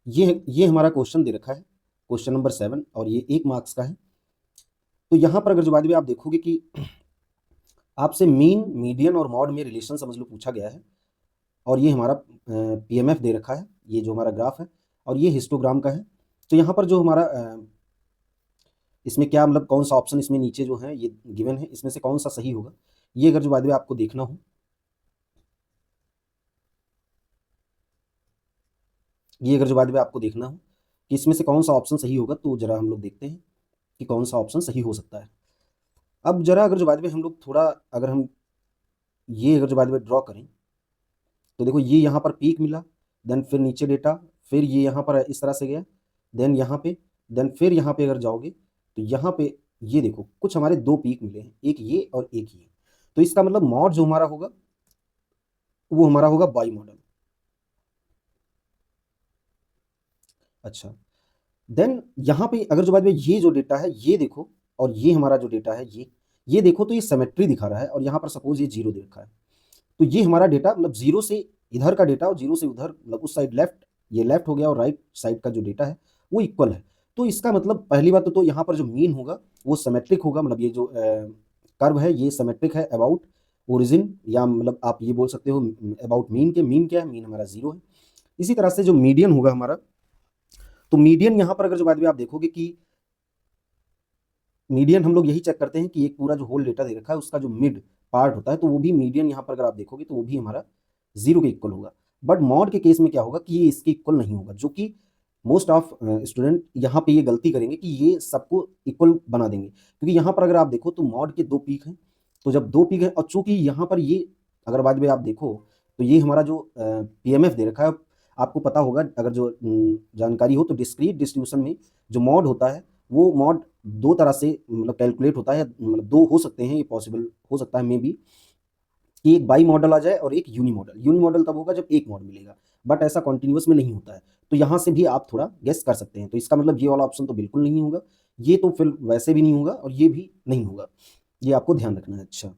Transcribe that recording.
ये हमारा क्वेश्चन दे रखा है, क्वेश्चन नंबर 7, और ये 1 मार्क्स का है। तो यहाँ पर अगर जो बात भी आप देखोगे कि आपसे मीन, मीडियन और मॉड में रिलेशन समझ लो पूछा गया है, और ये हमारा पीएमएफ दे रखा है, ये जो हमारा ग्राफ है, और ये हिस्टोग्राम का है। तो यहाँ पर जो हमारा इसमें क्या मतलब कौन सा ऑप्शन इसमें नीचे जो है ये गिवन है, इसमें से कौन सा सही होगा, ये अगर जो बात भी आपको देखना हो, ये अगर जो बात भी आपको देखना हो कि इसमें से कौन सा ऑप्शन सही होगा, तो जरा हम लोग देखते हैं कि कौन सा ऑप्शन सही हो सकता है। अब जरा अगर जो बात भी हम लोग थोड़ा, अगर हम ये अगर जो बात भी ड्रॉ करें, तो देखो ये यहाँ पर पीक मिला, देन फिर नीचे डेटा, फिर ये यहाँ पर इस तरह से गया, देन यहाँ पे, देन फिर यहाँ पे अगर जाओगे तो यहाँ पे ये देखो कुछ हमारे दो पीक मिले हैं, एक ये और एक ये। तो इसका मतलब मॉड जो हमारा होगा वो हमारा होगा बाई मॉडल। अच्छा, देन यहाँ पे अगर जो बात में ये जो डेटा है ये देखो, और ये हमारा जो डेटा है ये देखो, तो ये सिमेट्री दिखा रहा है, और यहाँ पर सपोज ये जीरो दे रखा है। तो ये हमारा डेटा मतलब जीरो से इधर का डेटा और जीरो से उधर मतलब उस साइड लेफ्ट, ये लेफ्ट हो गया, और राइट साइड का जो डेटा है वो इक्वल है। तो इसका मतलब पहली बात तो यहाँ पर जो मीन होगा वो सिमेट्रिक होगा, मतलब ये जो कर्व है ये सिमेट्रिक है अबाउट ओरिजिन, या मतलब आप ये बोल सकते हो अबाउट मीन के। मीन क्या है? मीन हमारा जीरो है। इसी तरह से जो मीडियन होगा हमारा, तो मीडियन यहाँ पर अगर जो बात भी आप देखोगे कि मीडियन हम लोग यही चेक करते हैं कि एक पूरा जो होल डेटा दे रखा है उसका जो मिड पार्ट होता है, तो वो भी मीडियन यहाँ पर अगर आप देखोगे तो वो भी हमारा जीरो के इक्वल होगा। बट मॉड के केस में क्या होगा कि ये इसके इक्वल नहीं होगा, जो कि मोस्ट ऑफ स्टूडेंट यहाँ पे ये गलती करेंगे कि ये सबको इक्वल बना देंगे, क्योंकि यहाँ पर अगर आप देखो तो मॉड के दो पीक हैं। तो जब दो पीक हैं, और चूंकि यहाँ पर ये अगर बाद में आप देखो तो ये हमारा जो पीएमएफ दे रखा है, आपको पता होगा अगर जो जानकारी हो, तो डिस्क्रीट डिस्ट्रीब्यूशन में जो मॉड होता है वो मॉड दो तरह से मतलब कैलकुलेट होता है, मतलब दो हो सकते हैं, ये पॉसिबल हो सकता है मे बी कि एक बाई मॉडल आ जाए और एक यूनी मॉडल। यूनी मॉडल तब होगा जब एक मॉड मिलेगा, बट ऐसा कॉन्टिन्यूस में नहीं होता है। तो यहाँ से भी आप थोड़ा गेस कर सकते हैं। तो इसका मतलब ये वाला ऑप्शन तो बिल्कुल नहीं होगा, ये तो फिर वैसे भी नहीं होगा, और ये भी नहीं होगा। ये आपको ध्यान रखना है। अच्छा,